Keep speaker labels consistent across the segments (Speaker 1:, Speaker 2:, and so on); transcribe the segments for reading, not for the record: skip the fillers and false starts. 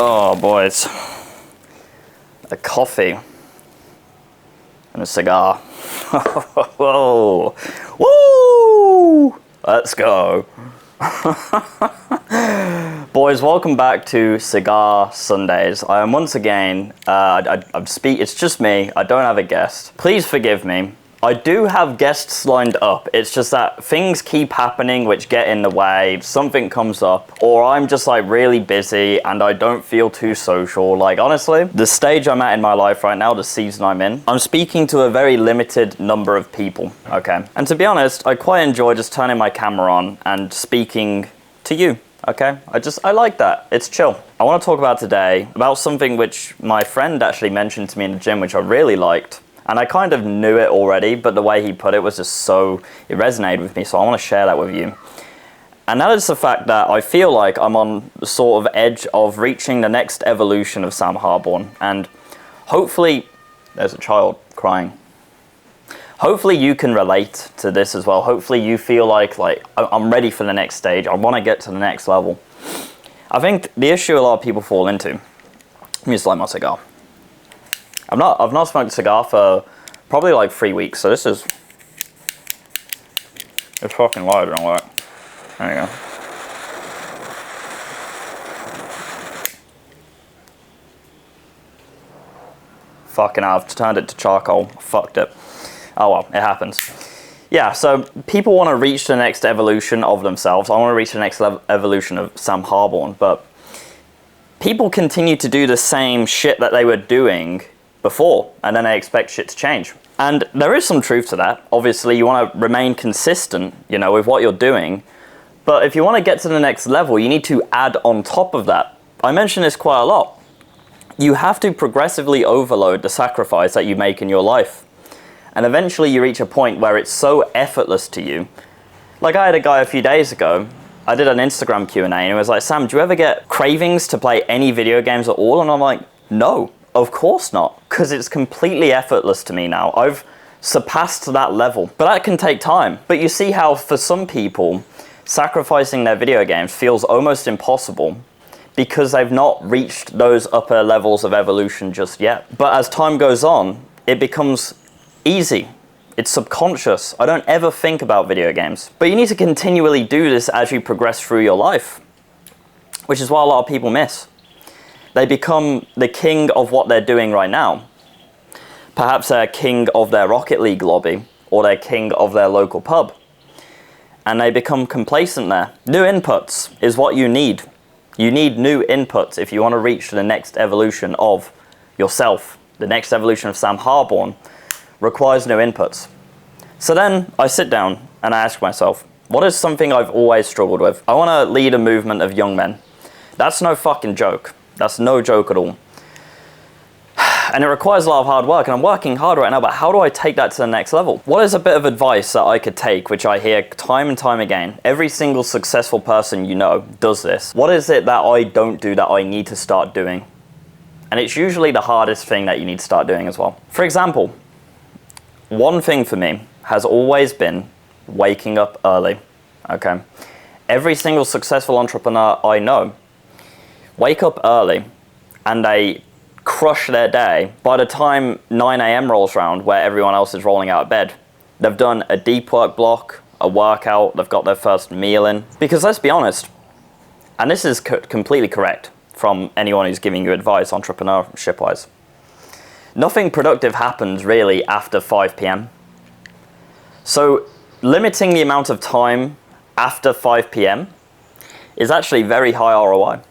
Speaker 1: Oh, boys. A coffee and a cigar. Whoa. Woo! Let's go. Boys, welcome back to Cigar Sundays. I am once again, it's just me. I don't have a guest. Please forgive me. I do have guests lined up. It's just that things keep happening which get in the way. Something comes up, or I'm just like really busy and I don't feel too social. Like honestly, the stage I'm at in my life right now, the season I'm in, I'm speaking to a very limited number of people, okay? And to be honest, I quite enjoy just turning my camera on and speaking to you, okay? I like that. It's chill. I want to talk about today about something which my friend actually mentioned to me in the gym, which I really liked. And I kind of knew it already, but the way he put it was just so, it resonated with me, so I want to share that with you. And that is the fact that I feel like I'm on the sort of edge of reaching the next evolution of Sam Harborne. And hopefully, there's a child crying. Hopefully you can relate to this as well. Hopefully you feel like I'm ready for the next stage. I want to get to the next level. I think the issue a lot of people fall into, let me just light my cigar. I've not smoked a cigar for probably like 3 weeks, so it's fucking loud, don't work. There you go. Fucking hell, I've turned it to charcoal. Fucked it. Oh well, it happens. Yeah, so people want to reach the next evolution of themselves. I want to reach the next evolution of Sam Harborne, but people continue to do the same shit that they were doing before, and then they expect shit to change. And there is some truth to that. Obviously, you want to remain consistent, with what you're doing. But if you want to get to the next level, you need to add on top of that. I mention this quite a lot. You have to progressively overload the sacrifice that you make in your life. And eventually you reach a point where it's so effortless to you. Like I had a guy a few days ago, I did an Instagram Q&A, and he was like, Sam, do you ever get cravings to play any video games at all? And I'm like, no. Of course not, because it's completely effortless to me now. I've surpassed that level, but that can take time. But you see how for some people, sacrificing their video games feels almost impossible because they've not reached those upper levels of evolution just yet. But as time goes on, it becomes easy. It's subconscious. I don't ever think about video games. But you need to continually do this as you progress through your life, which is what a lot of people miss. They become the king of what they're doing right now. Perhaps they're king of their Rocket League lobby, or they're king of their local pub. And they become complacent there. New inputs is what you need. You need new inputs if you want to reach the next evolution of yourself. The next evolution of Sam Harborne requires new inputs. So then I sit down and I ask myself, what is something I've always struggled with? I want to lead a movement of young men. That's no fucking joke. That's no joke at all. And it requires a lot of hard work, and I'm working hard right now, but how do I take that to the next level? What is a bit of advice that I could take, which I hear time and time again? Every single successful person you know does this. What is it that I don't do that I need to start doing? And it's usually the hardest thing that you need to start doing as well. For example, one thing for me has always been waking up early, okay? Every single successful entrepreneur I know wake up early and they crush their day. By the time 9 a.m. rolls around, where everyone else is rolling out of bed, they've done a deep work block, a workout, they've got their first meal in. Because let's be honest, and this is completely correct from anyone who's giving you advice entrepreneurship-wise, nothing productive happens really after 5 p.m. So limiting the amount of time after 5 p.m. is actually very high ROI.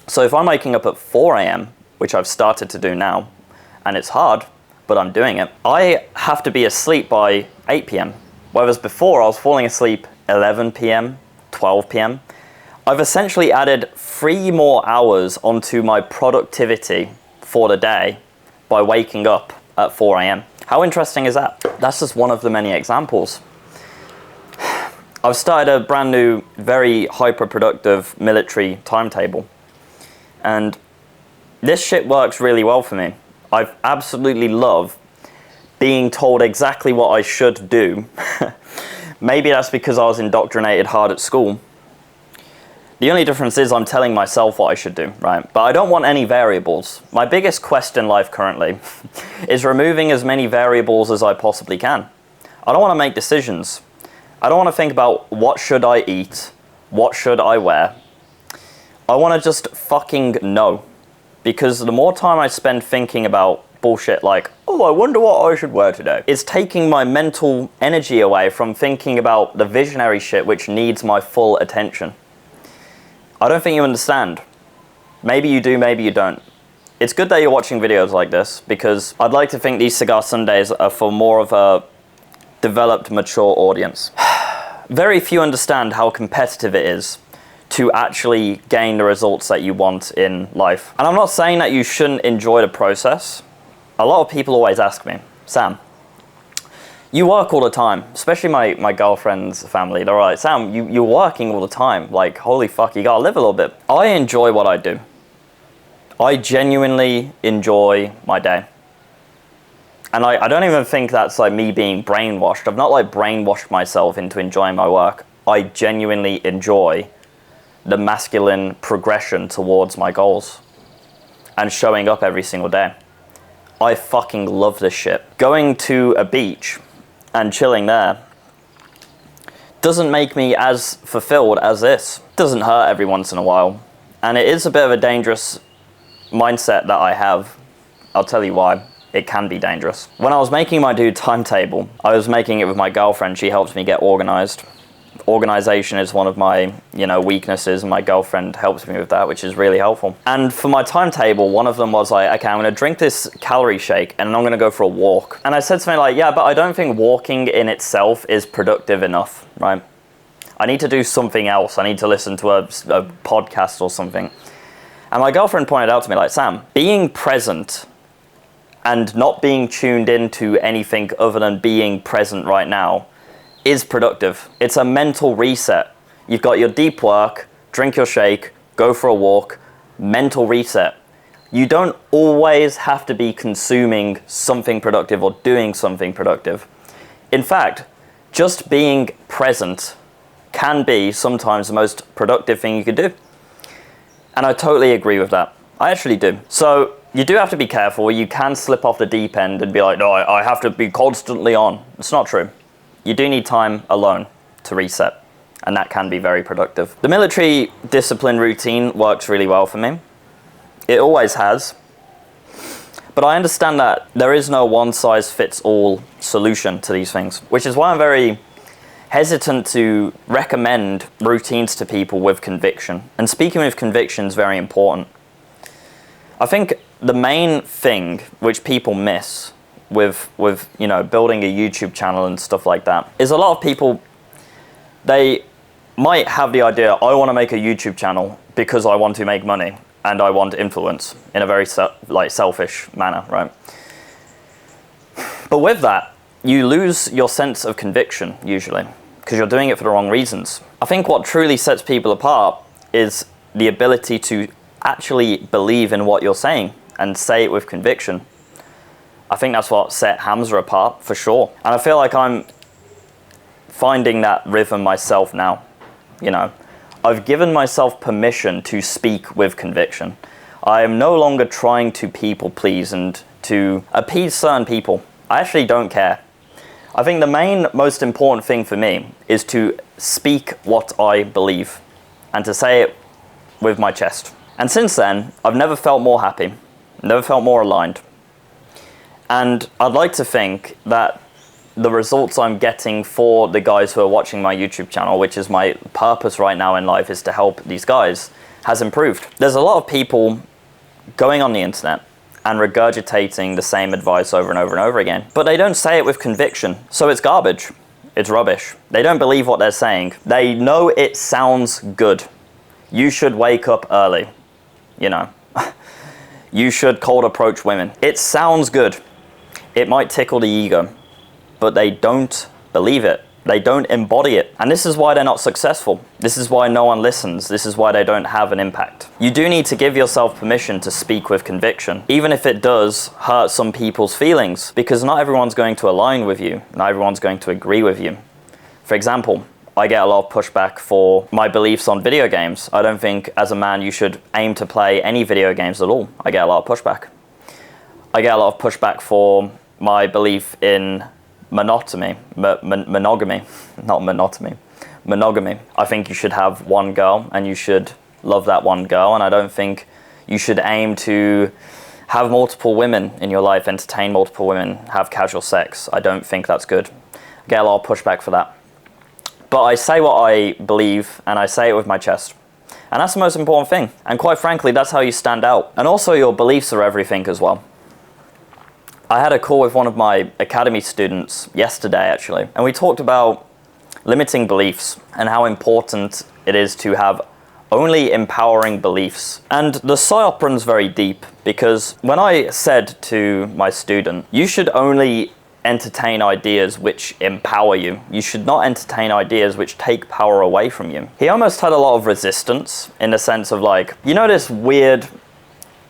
Speaker 1: So if I'm waking up at 4 a.m., which I've started to do now, and it's hard, but I'm doing it, I have to be asleep by 8 p.m. Whereas before I was falling asleep 11 p.m., 12 p.m. I've essentially added 3 more hours onto my productivity for the day by waking up at 4 a.m. How interesting is that? That's just one of the many examples. I've started a brand new, very hyper-productive military timetable. And this shit works really well for me. I absolutely love being told exactly what I should do. Maybe that's because I was indoctrinated hard at school. The only difference is I'm telling myself what I should do, right? But I don't want any variables. My biggest quest in life currently is removing as many variables as I possibly can. I don't want to make decisions. I don't want to think about what should I eat, what should I wear. I want to just fucking know. Because the more time I spend thinking about bullshit like, oh, I wonder what I should wear today, it's taking my mental energy away from thinking about the visionary shit which needs my full attention. I don't think you understand. Maybe you do, maybe you don't. It's good that you're watching videos like this, because I'd like to think these Cigar Sundays are for more of a developed, mature audience. Very few understand how competitive it is to actually gain the results that you want in life. And I'm not saying that you shouldn't enjoy the process. A lot of people always ask me, Sam, you work all the time, especially my girlfriend's family. They're like, Sam, you're working all the time. Like, holy fuck, you gotta live a little bit. I enjoy what I do. I genuinely enjoy my day. And I don't even think that's like me being brainwashed. I've not like brainwashed myself into enjoying my work. I genuinely enjoy the masculine progression towards my goals and showing up every single day. I fucking love this shit. Going to a beach and chilling there doesn't make me as fulfilled as this. Doesn't hurt every once in a while. And it is a bit of a dangerous mindset that I have. I'll tell you why. It can be dangerous. When I was making my dude timetable, I was making it with my girlfriend. She helps me get organized. Organization is one of my, weaknesses, and my girlfriend helps me with that, which is really helpful. And for my timetable, one of them was like, okay, I'm gonna drink this calorie shake and I'm gonna go for a walk. And I said something like, yeah, but I don't think walking in itself is productive enough, right? I need to do something else. I need to listen to a podcast or something. And my girlfriend pointed out to me like, Sam, being present and not being tuned into anything other than being present right now is productive. It's a mental reset. You've got your deep work, drink your shake, go for a walk, mental reset. You don't always have to be consuming something productive or doing something productive. In fact, just being present can be sometimes the most productive thing you could do. And I totally agree with that. I actually do. So you do have to be careful. You can slip off the deep end and be like, no, I have to be constantly on. It's not true. You do need time alone to reset, and that can be very productive. The military discipline routine works really well for me. It always has. But I understand that there is no one-size-fits-all solution to these things, which is why I'm very hesitant to recommend routines to people with conviction. And speaking with conviction is very important. I think the main thing which people miss with building a YouTube channel and stuff like that is a lot of people, they might have the idea, I want to make a YouTube channel because I want to make money and I want influence in a very selfish manner, right? But with that, you lose your sense of conviction usually because you're doing it for the wrong reasons. I think what truly sets people apart is the ability to actually believe in what you're saying and say it with conviction. I think that's what set Hamza apart, for sure. And I feel like I'm finding that rhythm myself now. I've given myself permission to speak with conviction. I am no longer trying to people please and to appease certain people. I actually don't care. I think the most important thing for me is to speak what I believe and to say it with my chest. And since then, I've never felt more happy, never felt more aligned. And I'd like to think that the results I'm getting for the guys who are watching my YouTube channel, which is my purpose right now in life, is to help these guys, has improved. There's a lot of people going on the internet and regurgitating the same advice over and over and over again, but they don't say it with conviction. So it's garbage. It's rubbish. They don't believe what they're saying. They know it sounds good. You should wake up early. You should cold approach women. It sounds good. It might tickle the ego, but they don't believe it. They don't embody it. And this is why they're not successful. This is why no one listens. This is why they don't have an impact. You do need to give yourself permission to speak with conviction, even if it does hurt some people's feelings, because not everyone's going to align with you. Not everyone's going to agree with you. For example, I get a lot of pushback for my beliefs on video games. I don't think as a man you should aim to play any video games at all. I get a lot of pushback. I get a lot of pushback for my belief in monogamy. Monogamy. I think you should have one girl and you should love that one girl, and I don't think you should aim to have multiple women in your life, entertain multiple women, have casual sex. I don't think that's good. I get a lot of pushback for that. But I say what I believe, and I say it with my chest. And that's the most important thing. And quite frankly, that's how you stand out. And also your beliefs are everything as well. I had a call with one of my academy students yesterday, actually, and we talked about limiting beliefs and how important it is to have only empowering beliefs. And the psyop runs very deep, because when I said to my student, you should only entertain ideas which empower you. You should not entertain ideas which take power away from you. He almost had a lot of resistance in the sense of like, you know, this weird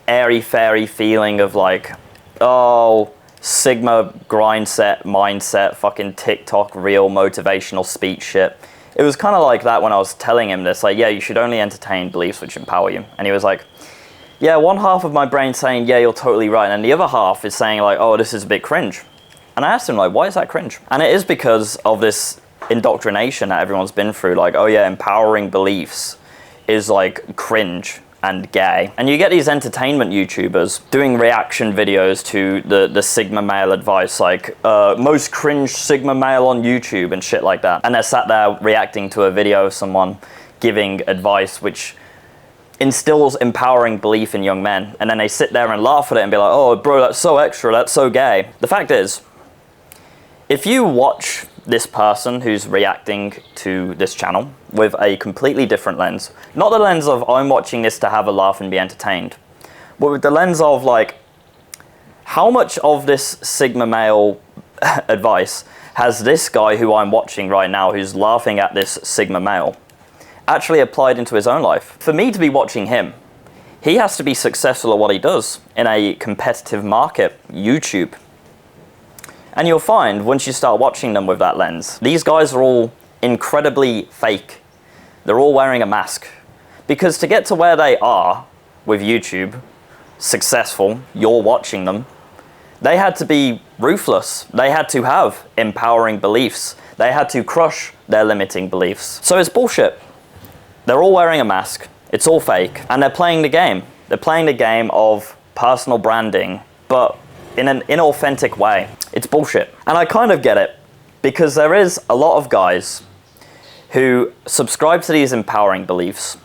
Speaker 1: airy-fairy feeling of like, oh, Sigma grind set, mindset, fucking TikTok, real motivational speech shit. It was kind of like that when I was telling him this, like, yeah, you should only entertain beliefs which empower you. And he was like, yeah, one half of my brain saying, yeah, you're totally right. And the other half is saying like, oh, this is a bit cringe. And I asked him like, why is that cringe? And it is because of this indoctrination that everyone's been through. Like, oh yeah, empowering beliefs is like cringe and gay. And you get these entertainment YouTubers doing reaction videos to the Sigma male advice, like most cringe Sigma male on YouTube and shit like that. And they're sat there reacting to a video of someone giving advice which instills empowering belief in young men. And then they sit there and laugh at it and be like, oh bro, that's so extra, that's so gay. The fact is, if you watch this person who's reacting to this channel with a completely different lens, not the lens of I'm watching this to have a laugh and be entertained, but with the lens of like, how much of this Sigma male advice has this guy who I'm watching right now, who's laughing at this Sigma male, actually applied into his own life? For me to be watching him, he has to be successful at what he does in a competitive market, YouTube. And you'll find, once you start watching them with that lens, these guys are all incredibly fake. They're all wearing a mask. Because to get to where they are with YouTube, successful, you're watching them, they had to be ruthless. They had to have empowering beliefs. They had to crush their limiting beliefs. So it's bullshit. They're all wearing a mask. It's all fake. And they're playing the game. They're playing the game of personal branding, but in an inauthentic way. It's bullshit. And I kind of get it, because there is a lot of guys who subscribe to these empowering beliefs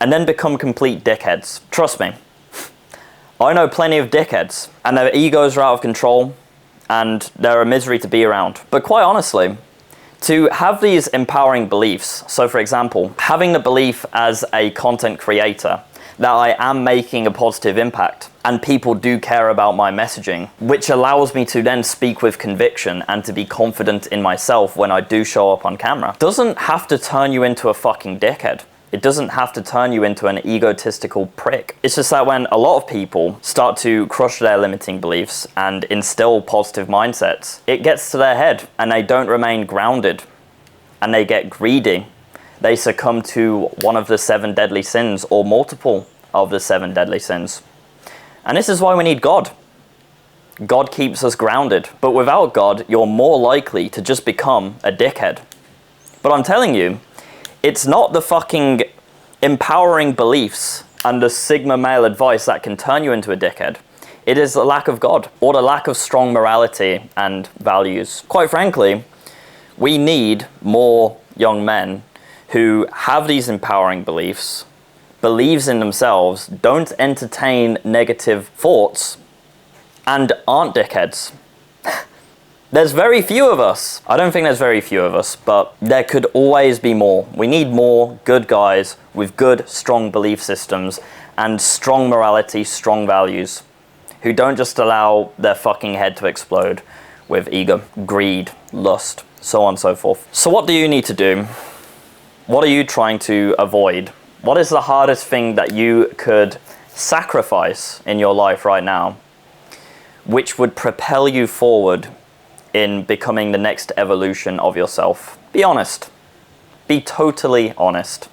Speaker 1: and then become complete dickheads. Trust me, I know plenty of dickheads, and their egos are out of control and they're a misery to be around. But quite honestly, to have these empowering beliefs, so for example, having the belief as a content creator that I am making a positive impact and people do care about my messaging, which allows me to then speak with conviction and to be confident in myself when I do show up on camera, doesn't have to turn you into a fucking dickhead. It doesn't have to turn you into an egotistical prick. It's just that when a lot of people start to crush their limiting beliefs and instill positive mindsets, it gets to their head and they don't remain grounded and they get greedy. They succumb to one of the 7 deadly sins or multiple of the 7 deadly sins. And this is why we need God. God keeps us grounded. But without God, you're more likely to just become a dickhead. But I'm telling you, it's not the fucking empowering beliefs and the Sigma male advice that can turn you into a dickhead. It is the lack of God or the lack of strong morality and values. Quite frankly, we need more young men who have these empowering beliefs, believes in themselves, don't entertain negative thoughts, and aren't dickheads. There's very few of us. I don't think there's very few of us, but there could always be more. We need more good guys with good, strong belief systems and strong morality, strong values, who don't just allow their fucking head to explode with ego, greed, lust, so on and so forth. So what do you need to do? What are you trying to avoid? What is the hardest thing that you could sacrifice in your life right now, which would propel you forward in becoming the next evolution of yourself? Be honest. be totally honest.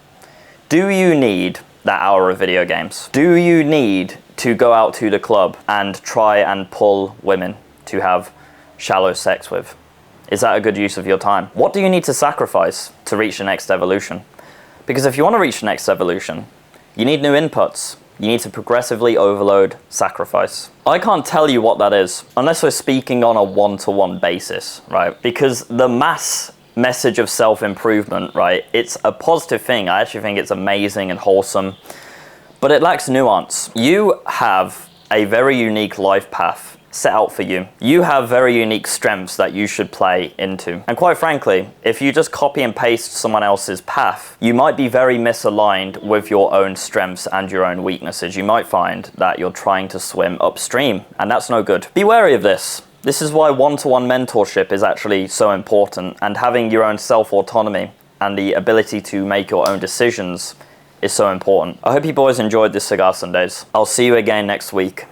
Speaker 1: Do you need that hour of video games? Do you need to go out to the club and try and pull women to have shallow sex with? Is that a good use of your time? What do you need to sacrifice to reach the next evolution? Because if you want to reach the next evolution, you need new inputs. You need to progressively overload sacrifice. I can't tell you what that is unless we're speaking on a one-to-one basis, right? Because the mass message of self-improvement, right, it's a positive thing. I actually think it's amazing and wholesome, but it lacks nuance. You have a very unique life path set out for you. You have very unique strengths that you should play into. And quite frankly, if you just copy and paste someone else's path, you might be very misaligned with your own strengths and your own weaknesses. You might find that you're trying to swim upstream, and that's no good. Be wary of this. This is why one-to-one mentorship is actually so important, and having your own self-autonomy and the ability to make your own decisions is so important. I hope you boys enjoyed this Cigar Sundays. I'll see you again next week.